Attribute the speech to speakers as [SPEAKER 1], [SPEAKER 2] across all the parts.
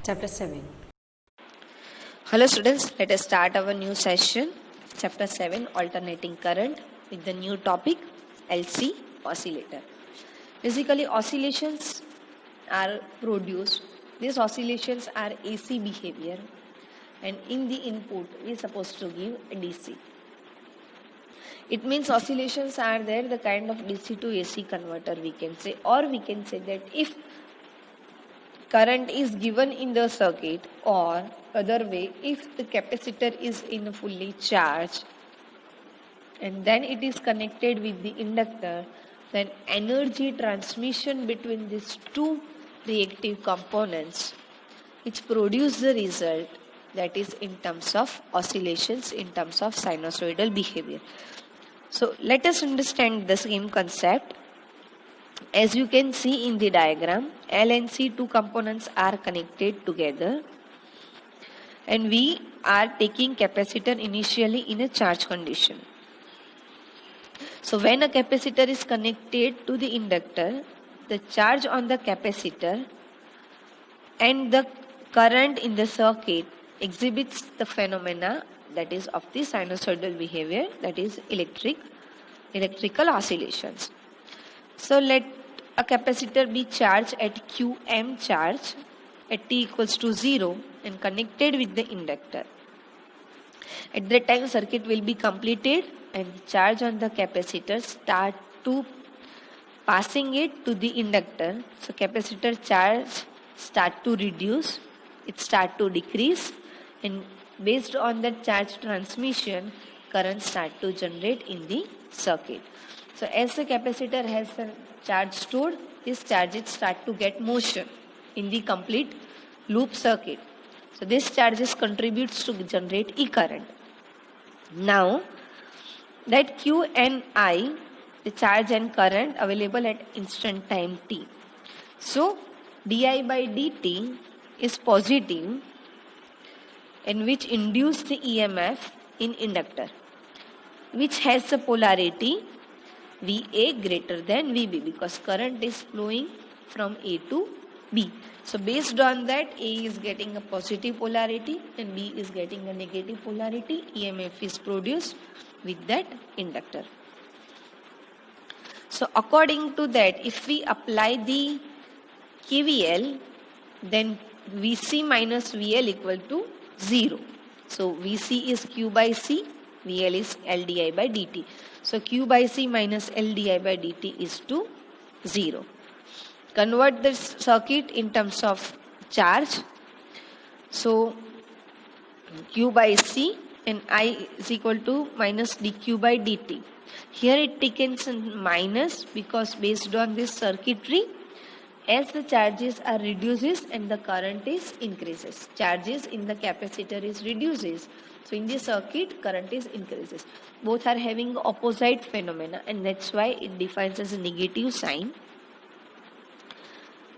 [SPEAKER 1] Chapter 7.
[SPEAKER 2] Hello students, let us start our new session, chapter 7, alternating current, with the new topic LC oscillator. Basically oscillations are produced, these oscillations are AC behavior, and in the input we are supposed to give a DC. It means oscillations are there, the kind of DC to AC converter we can say, or we can say that if current is given in the circuit, or other way, if the capacitor is in fully charged and then it is connected with the inductor, then energy transmission between these two reactive components which produce the result, that is in terms of oscillations, in terms of sinusoidal behavior. So let us understand the same concept. As you can see in the diagram, L and C two components are connected together, and we are taking capacitor initially in a charge condition. So when a capacitor is connected to the inductor, the charge on the capacitor and the current in the circuit exhibits the phenomena that is of the sinusoidal behavior, that is electrical oscillations. So let a capacitor be charged at Qm charge at t equals to 0 and connected with the inductor. At that time circuit will be completed and charge on the capacitor start to passing it to the inductor. So capacitor charge start to reduce, it start to decrease, and based on the charge transmission, current start to generate in the circuit. So as the capacitor has a charge stored, these charges start to get motion in the complete loop circuit. So this charges contributes to generate E current. Now that Q and I, the charge and current available at instant time t. So di by dt is positive, and which induce the EMF in inductor, which has a polarity VA greater than VB, because current is flowing from A to B. So based on that, A is getting a positive polarity and B is getting a negative polarity. EMF is produced with that inductor. So according to that, if we apply the KVL, then VC minus VL equal to 0. So VC is Q by C, VL is LdI by dt. So Q by C minus LdI by dt is to 0. Convert this circuit in terms of charge. So Q by C and I is equal to minus dQ by dt. Here it takes minus because based on this circuitry, as the charges are reduces and the current is increases. Charges in the capacitor is reduces. So in the circuit, current is increases. Both are having opposite phenomena, and that's why it defines as a negative sign.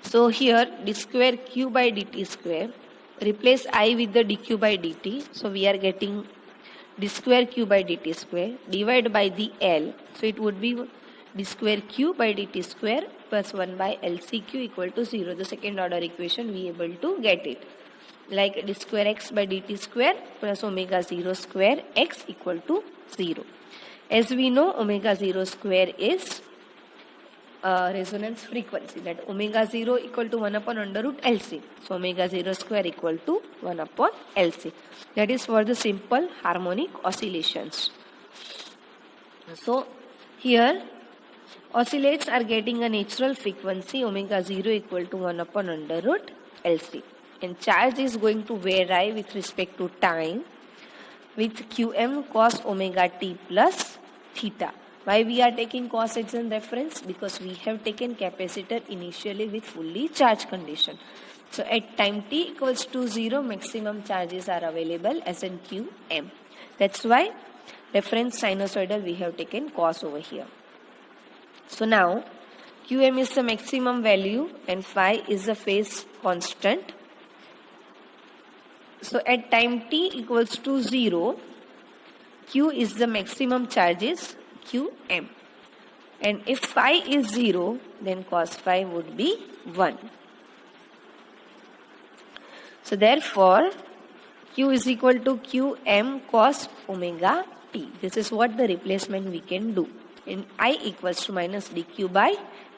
[SPEAKER 2] So here d square Q by dt square, replace I with the dQ by dt. So we are getting d square Q by dt square, divide by the L. So it would be d square Q by dt square plus 1 by LCQ equal to 0. The second order equation we able to get it. Like d square x by dt square plus omega 0 square x equal to 0. As we know, omega 0 square is resonance frequency, that omega 0 equal to 1 upon under root LC. So omega 0 square equal to 1 upon LC. That is for the simple harmonic oscillations. So here oscillates are getting a natural frequency omega 0 equal to 1 upon under root LC. And charge is going to vary with respect to time with Qm cos omega t plus theta. Why we are taking cos as a reference? Because we have taken capacitor initially with fully charged condition. So at time t equals to 0, maximum charges are available as in Qm. That's why reference sinusoidal we have taken cos over here. So now Qm is the maximum value and phi is the phase constant. So at time t equals to 0, Q is the maximum charges Qm. And if phi is 0, then cos phi would be 1. So therefore, Q is equal to Qm cos omega t. This is what the replacement we can do. In I equals to minus dq by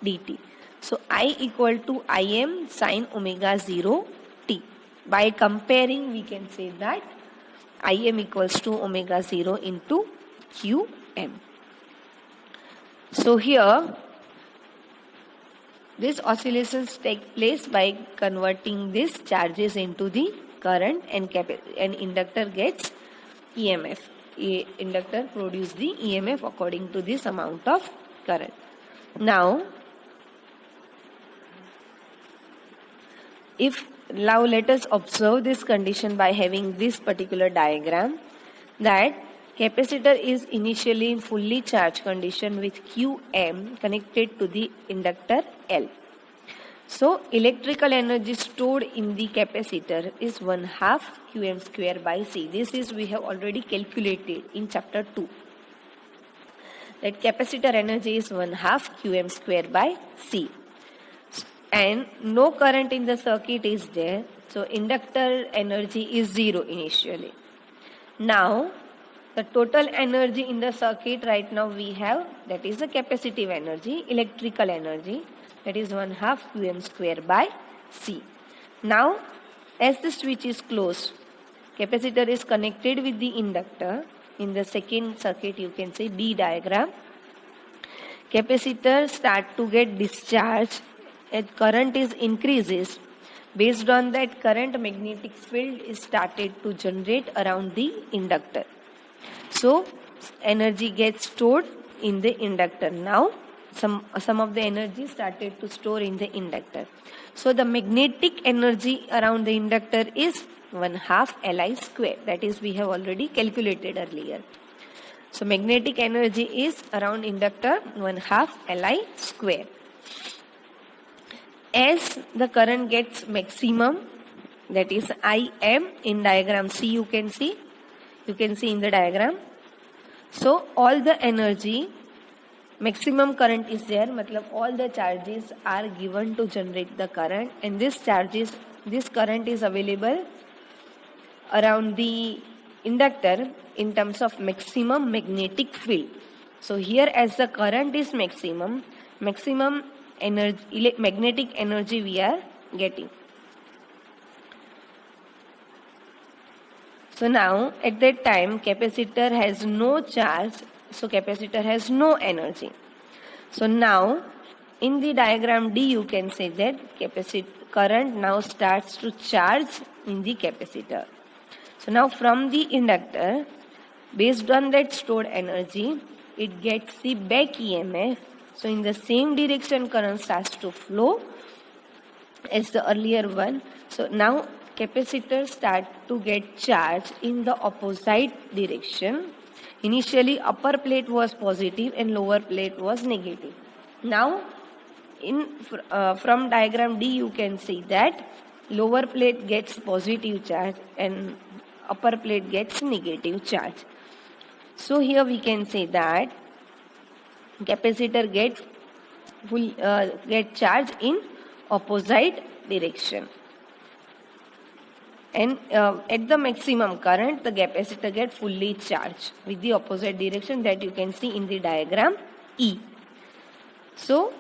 [SPEAKER 2] dt. So I equal to Im sin omega 0 t. By comparing, we can say that Im equals to omega 0 into Qm. So here, these oscillations take place by converting these charges into the current, and inductor gets EMF. Inductor produces the EMF according to this amount of current. Now let us observe this condition by having this particular diagram, that capacitor is initially in fully charged condition with Qm connected to the inductor L. So electrical energy stored in the capacitor is 1/2 Qm square by C. This is we have already calculated in chapter 2. That capacitor energy is 1/2 Qm square by C. And no current in the circuit is there, so inductor energy is 0 initially. Now the total energy in the circuit right now we have, that is the capacitive energy, electrical energy, that is 1/2 Qm square by C. Now as the switch is closed, capacitor is connected with the inductor. In the second circuit, you can say B diagram, capacitor start to get discharged as current is increases. Based on that current, magnetic field is started to generate around the inductor. So energy gets stored in the inductor. Now some of the energy started to store in the inductor. So the magnetic energy around the inductor is 1/2 Li square. That is, we have already calculated earlier. So magnetic energy is around inductor 1/2 Li square. As the current gets maximum, that is Im, in diagram C you can see in the diagram. So all the energy, maximum current is there, matlab all the charges are given to generate the current, and this current is available around the inductor in terms of maximum magnetic field. So here, as the current is maximum energy, magnetic energy we are getting. So now at that time, capacitor has no charge, so capacitor has no energy. So now in the diagram D you can say that current now starts to charge in the capacitor. So now from the inductor, based on that stored energy, it gets the back EMF. So in the same direction, current starts to flow as the earlier one. So now capacitor start to get charged in the opposite direction. Initially upper plate was positive and lower plate was negative. Now from diagram D you can see that lower plate gets positive charge and upper plate gets negative charge. So here we can say that capacitor gets charged in opposite direction, and at the maximum current the capacitor gets fully charged with the opposite direction, that you can see in the diagram E. So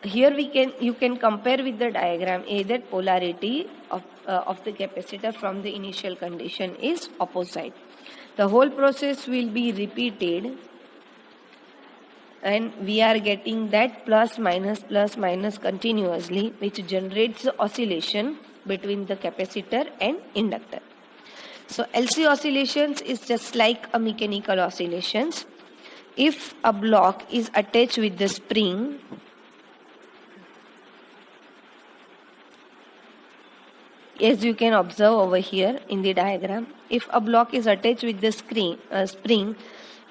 [SPEAKER 2] here you can compare with the diagram A that polarity of the capacitor from the initial condition is opposite. The whole process will be repeated, and we are getting that plus minus continuously, which generates the oscillation between the capacitor and inductor. So LC oscillations is just like a mechanical oscillations. If a block is attached with the spring, as you can observe over here in the diagram, if a block is attached with the spring,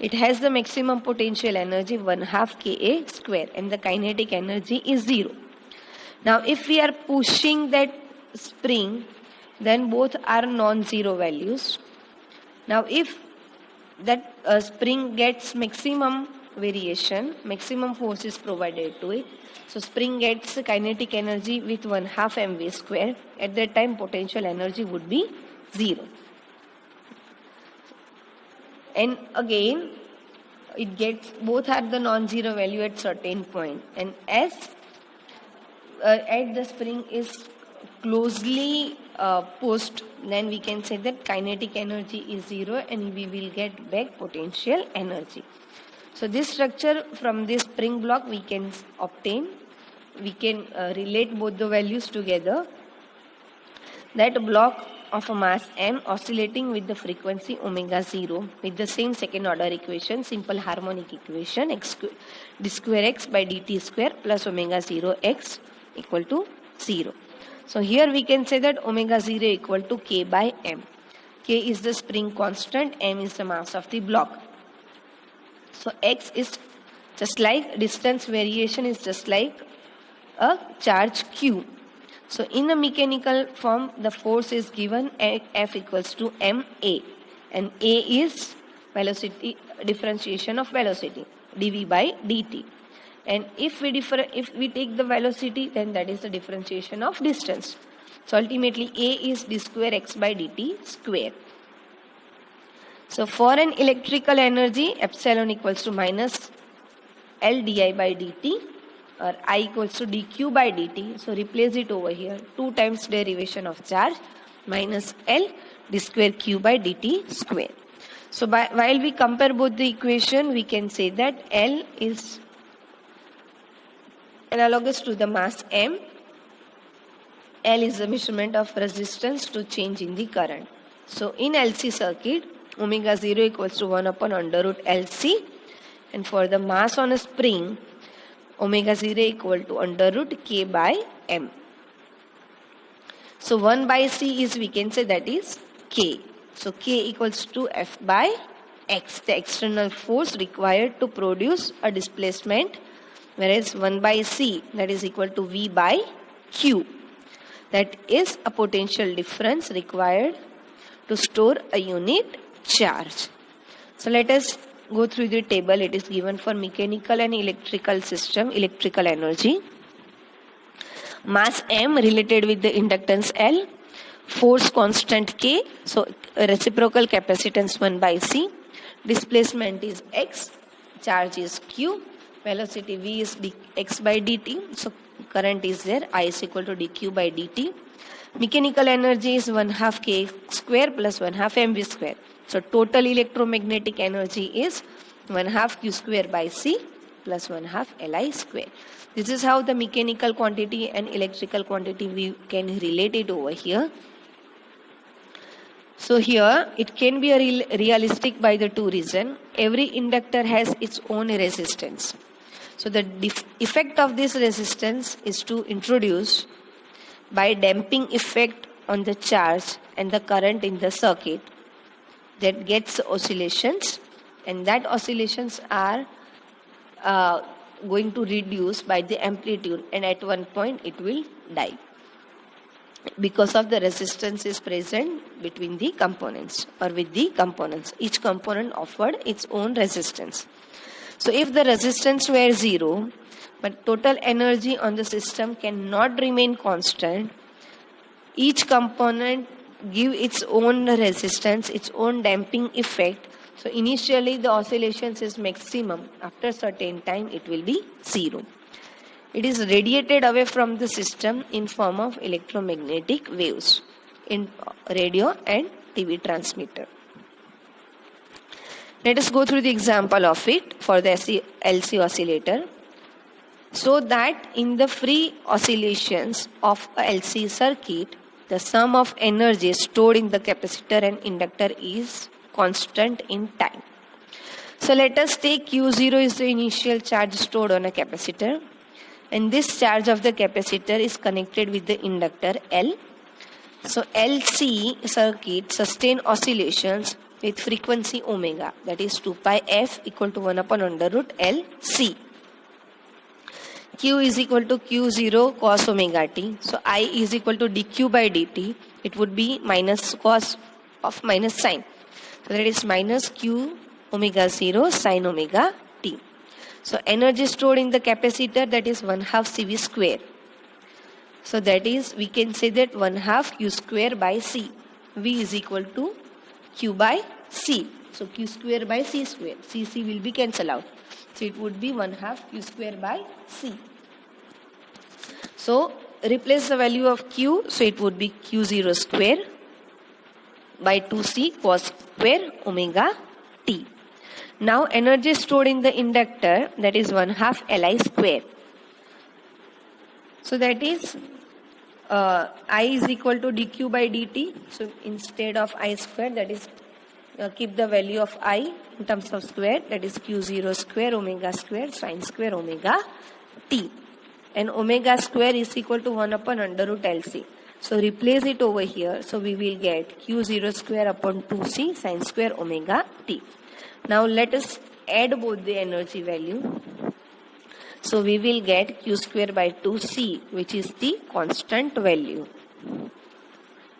[SPEAKER 2] it has the maximum potential energy 1/2 Ka square and the kinetic energy is 0. Now if we are pushing that spring, then both are non-zero values. Now if that spring gets maximum variation, maximum force is provided to it. So spring gets kinetic energy with 1/2 mv square. At that time potential energy would be 0. And again it gets, both are the non-zero value at certain point, and as at the spring is closely pushed, then we can say that kinetic energy is 0 and we will get back potential energy. So this structure, from this spring block we can obtain, we can relate both the values together. That block of a mass m oscillating with the frequency omega 0 with the same second order equation, simple harmonic equation, d square x by dt square plus omega 0 x equal to 0. So here we can say that omega 0 equal to k by m. K is the spring constant, m is the mass of the block. So x is just like, distance variation is just like a charge q. So in a mechanical form, the force is given F equals to ma, and a is velocity, differentiation of velocity, dv by dt. And if we take the velocity, then that is the differentiation of distance. So ultimately a is d square x by dt square. So for an electrical energy, epsilon equals to minus L di by dt, or I equals to dq by dt. So replace it over here. 2 times derivation of charge minus L d square q by dt square. So while we compare both the equation, we can say that L is analogous to the mass m. L is the measurement of resistance to change in the current. So in LC circuit, omega 0 equals to 1 upon under root LC, and for the mass on a spring, omega 0 equal to under root k by m. So 1 by c is, we can say, that is k. So k equals to F by x, the external force required to produce a displacement, whereas 1 by c, that is equal to V by q. That is a potential difference required to store a unit charge. So let us go through the table. It is given for mechanical and electrical system, electrical energy. Mass m related with the inductance L, force constant k, so reciprocal capacitance 1 by c, displacement is x, charge is q, velocity v is x by dt, so current is there, I is equal to dq by dt. Mechanical energy is 1/2 k square plus 1/2 mv square. So total electromagnetic energy is 1/2 q square by c plus 1/2 li square. This is how the mechanical quantity and electrical quantity we can relate it over here. So here it can be realistic by the two reasons. Every inductor has its own resistance. So the effect of this resistance is to introduce by damping effect on the charge and the current in the circuit, that gets oscillations, and that oscillations are going to reduce by the amplitude, and at one point it will die because of the resistance is present between the components or with the components. Each component offered its own resistance. So if the resistance were 0, but total energy on the system cannot remain constant, each component give its own resistance, its own damping effect. So initially the oscillations is maximum. After certain time it will be 0. It is radiated away from the system in form of electromagnetic waves in radio and TV transmitter. Let us go through the example of it for the LC oscillator. So that in the free oscillations of a LC circuit, the sum of energy stored in the capacitor and inductor is constant in time. So let us take Q0 is the initial charge stored on a capacitor, and this charge of the capacitor is connected with the inductor L. So LC circuit sustain oscillations with frequency omega, that is 2 pi f equal to 1 upon under root L C. Q is equal to Q0 cos omega t. So I is equal to dq by dt. It would be minus cos of minus sine. So that is minus Q omega 0 sine omega t. So energy stored in the capacitor, that is 1/2 CV square. So that is, we can say that 1/2 Q square by C. V is equal to Q by C. So Q square by C square. C will be cancelled out. So it would be 1/2 Q square by C. So replace the value of Q. So it would be Q0 square by 2C cos square omega T. Now energy stored in the inductor, that is 1/2 Li square. So that is I is equal to dq by dt. So instead of I square, that is keep the value of I in terms of square, that is Q0 square omega square sin square omega T. And omega square is equal to 1 upon under root LC. So replace it over here. So we will get Q0 square upon 2C sin square omega T. Now let us add both the energy value. So we will get Q square by 2C, which is the constant value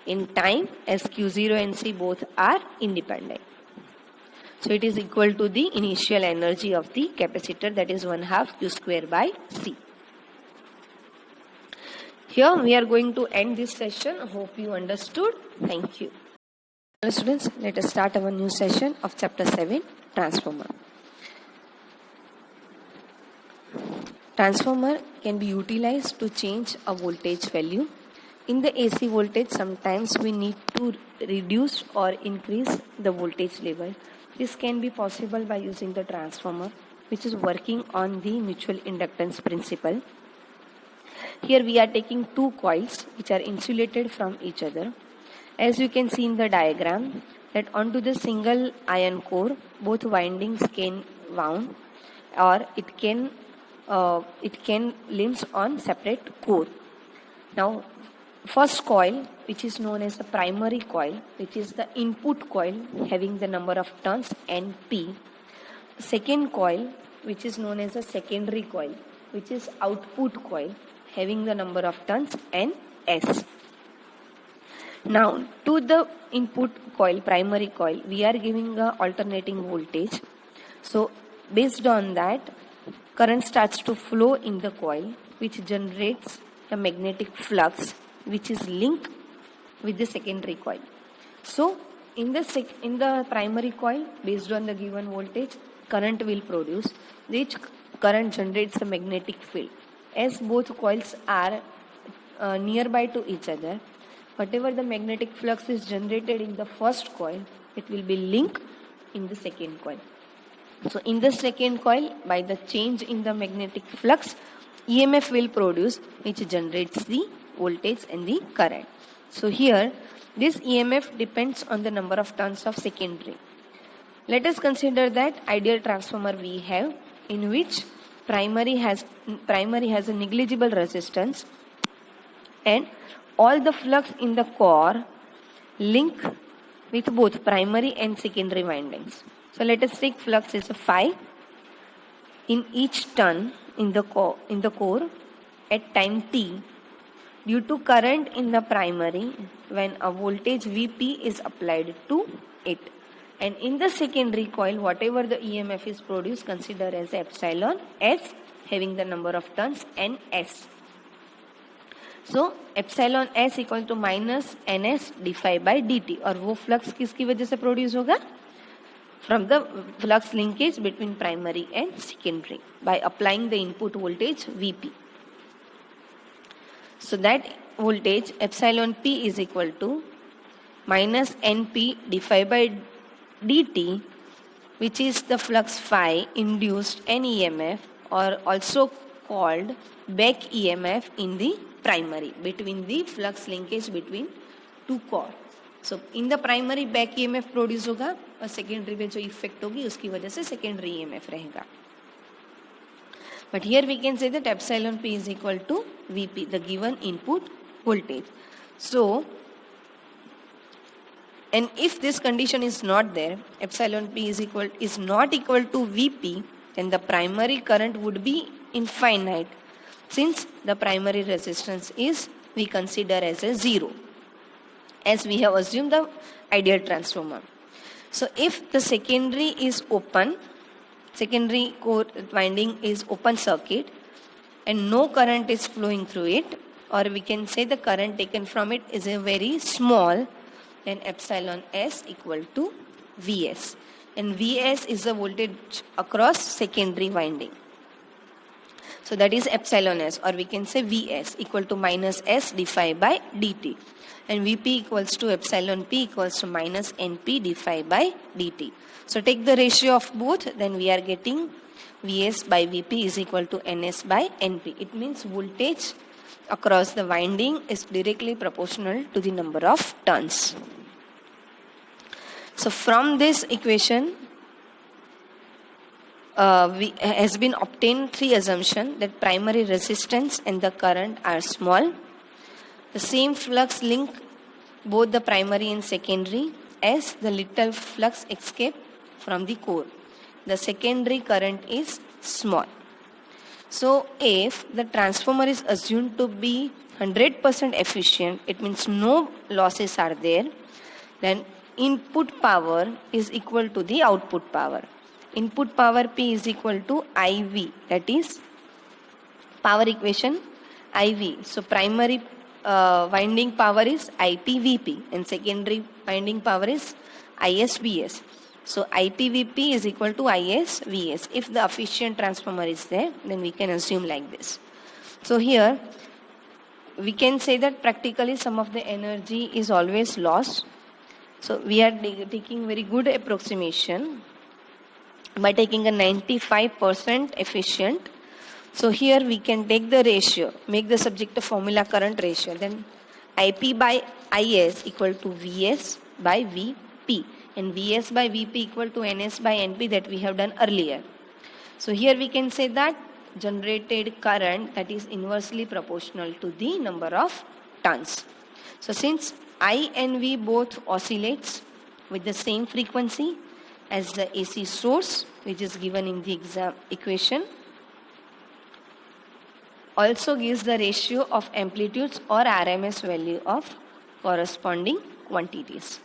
[SPEAKER 2] in time, as Q0 and C both are independent. So it is equal to the initial energy of the capacitor, that is 1/2 Q square by C. Here we are going to end this session. Hope you understood. Thank you. Hello students, let us start our new session of chapter 7, transformer. Transformer can be utilized to change a voltage value. In the AC voltage, sometimes we need to reduce or increase the voltage level. This can be possible by using the transformer, which is working on the mutual inductance principle. Here we are taking two coils which are insulated from each other. As you can see in the diagram, that onto the single iron core, both windings can wound, or it can limbs on separate core. Now, first coil, which is known as the primary coil, which is the input coil having the number of turns Np. Second coil, which is known as a secondary coil, which is output coil having the number of turns Ns. Now, to the input coil, primary coil, we are giving a alternating voltage. So, based on that, current starts to flow in the coil, which generates a magnetic flux, which is linked with the secondary coil. So, in the primary coil, based on the given voltage, current will produce, which current generates a magnetic field. As both coils are nearby to each other, whatever the magnetic flux is generated in the first coil, it will be linked in the second coil. So in the second coil, by the change in the magnetic flux, EMF will produce, which generates the voltage and the current. So here, this EMF depends on the number of turns of secondary. Let us consider that ideal transformer we have, in which primary has a negligible resistance, and all the flux in the core link with both primary and secondary windings. So let us take flux as a phi in each turn in the core at time t, due to current in the primary when a voltage Vp is applied to it. And in the secondary coil, whatever the EMF is produced, consider as epsilon S having the number of turns Ns. So epsilon S equal to minus Ns d phi by dt. और वो flux किसकी वजह से produce होगा? From the flux linkage between primary and secondary by applying the input voltage Vp. So that voltage epsilon P is equal to minus Np d phi by dt, which is the flux phi induced an EMF, or also called back EMF in the primary between the flux linkage between two core. So in the primary back EMF produce होगा और secondary में जो effect होगी उसकी वजह से secondary EMF रहेगा. But here we can say that epsilon P is equal to Vp, the given input voltage. So, and if this condition is not there, epsilon P is not equal to Vp, then the primary current would be infinite, since the primary resistance is, we consider as a 0, as we have assumed the ideal transformer. So if the secondary is open secondary core winding is open circuit and no current is flowing through it, or we can say the current taken from it is a very small, then epsilon S equal to Vs. And Vs is the voltage across secondary winding. So that is epsilon S, or we can say Vs equal to minus S d phi by dt. And Vp equals to epsilon P equals to minus Np d phi by dt. So take the ratio of both, then we are getting Vs by Vp is equal to Ns by Np. It means voltage across the winding is directly proportional to the number of turns. So from this equation, has been obtained three assumptions that primary resistance and the current are small. The same flux link both the primary and secondary as the little flux escape from the core. The secondary current is small. So if the transformer is assumed to be 100% efficient, it means no losses are there, then input power is equal to the output power. Input power P is equal to IV, that is power equation IV. So primary winding power is IPVP and secondary winding power is ISVS. So IPVP is equal to ISVS. If the efficient transformer is there, then we can assume like this. So here we can say that practically some of the energy is always lost. So we are taking very good approximation by taking a 95% efficient. So here we can take the ratio, make the subjective formula current ratio, then IP by IS equal to VS by VP, and VS by VP equal to NS by NP that we have done earlier. So here we can say that generated current that is inversely proportional to the number of turns. So since I and V both oscillates with the same frequency as the AC source, which is given in the exam equation, also gives the ratio of amplitudes or RMS value of corresponding quantities.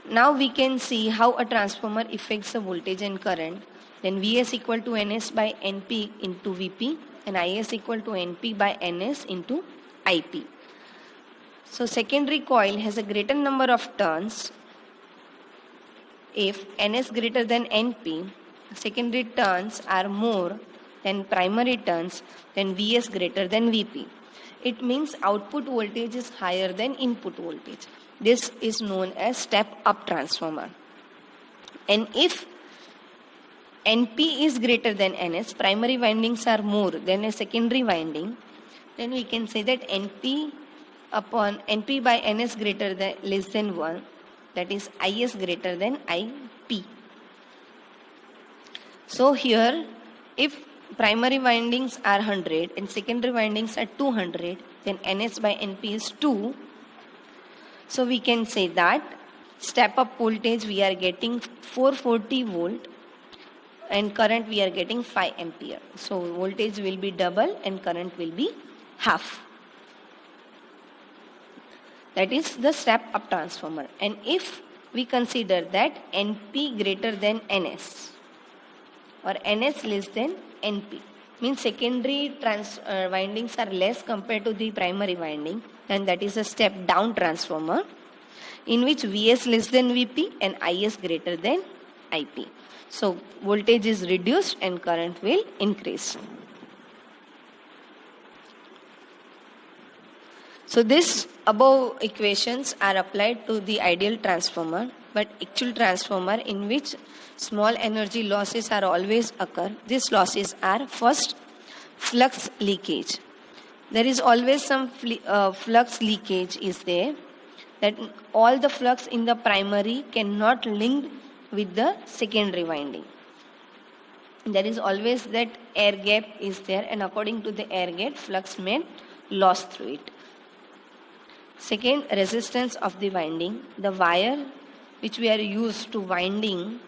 [SPEAKER 2] Now we can see how a transformer affects the voltage and current. Then Vs equal to Ns by Np into Vp and Is equal to Np by Ns into Ip. So secondary coil has a greater number of turns. If Ns greater than Np, secondary turns are more than primary turns, then Vs greater than Vp. It means output voltage is higher than input voltage. This is known as step-up transformer. And if Np is greater than Ns, primary windings are more than a secondary winding, then we can say that Np by Ns greater than less than 1, that is Is greater than Ip. So here, if primary windings are 100 and secondary windings are 200, then Ns by Np is 2. So we can say that step up voltage we are getting 440 volt and current we are getting 5 ampere. So voltage will be double and current will be half. That is the step up transformer. And if we consider that Np greater than Ns or Ns less than Np, means secondary windings are less compared to the primary winding, and that is a step down transformer in which Vs less than Vp and Is greater than Ip. So voltage is reduced and current will increase. So this above equations are applied to the ideal transformer, but actual transformer in which small energy losses are always occur. These losses are first flux leakage. There is always some flux leakage is there, that all the flux in the primary cannot link with the secondary winding. There is always that air gap is there, and according to the air gap flux may loss through it. Second, resistance of the winding. The wire which we are used to winding,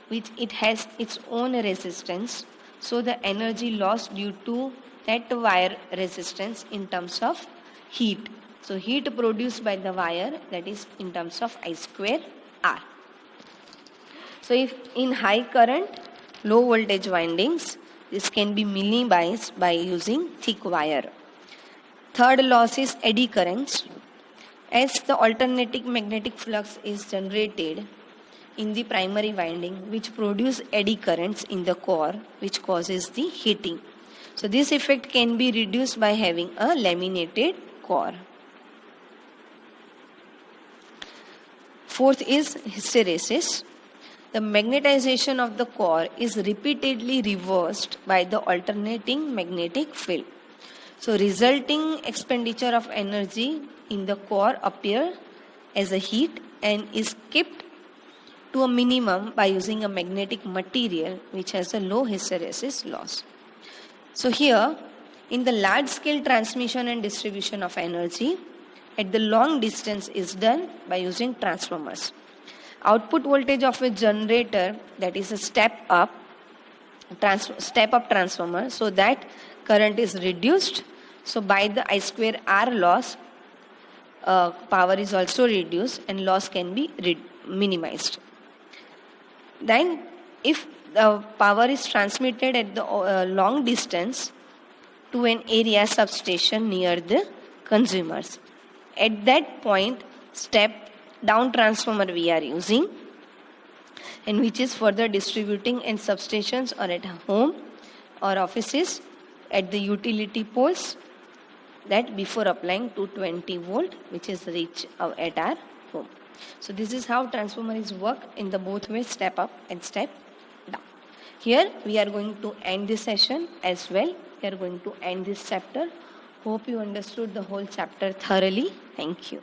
[SPEAKER 2] which it has its own resistance, so the energy loss due to that wire resistance in terms of heat. So heat produced by the wire, that is in terms of I square R. So if in high current, low voltage windings, this can be minimized by using thick wire. Third loss is eddy currents. As the alternating magnetic flux is generated in the primary winding, which produce eddy currents in the core, which causes the heating. So this effect can be reduced by having a laminated core. Fourth is hysteresis. The magnetization of the core is repeatedly reversed by the alternating magnetic field. So resulting expenditure of energy in the core appear as a heat and is kept to a minimum by using a magnetic material which has a low hysteresis loss. So here, in the large scale transmission and distribution of energy, at the long distance is done by using transformers. Output voltage of a generator, that is a step-up transformer, so that current is reduced. So by the I square R loss, power is also reduced and loss can be minimized. Then if the power is transmitted at the long distance to an area substation near the consumers, at that point step down transformer we are using, and which is further distributing in substations or at home or offices at the utility poles, that before applying 220 volt which is reached at our home. So this is how transformer is work in the both ways, step up and step down. Here we are going to end this session as well. We are going to end this chapter. Hope you understood the whole chapter thoroughly. Thank you.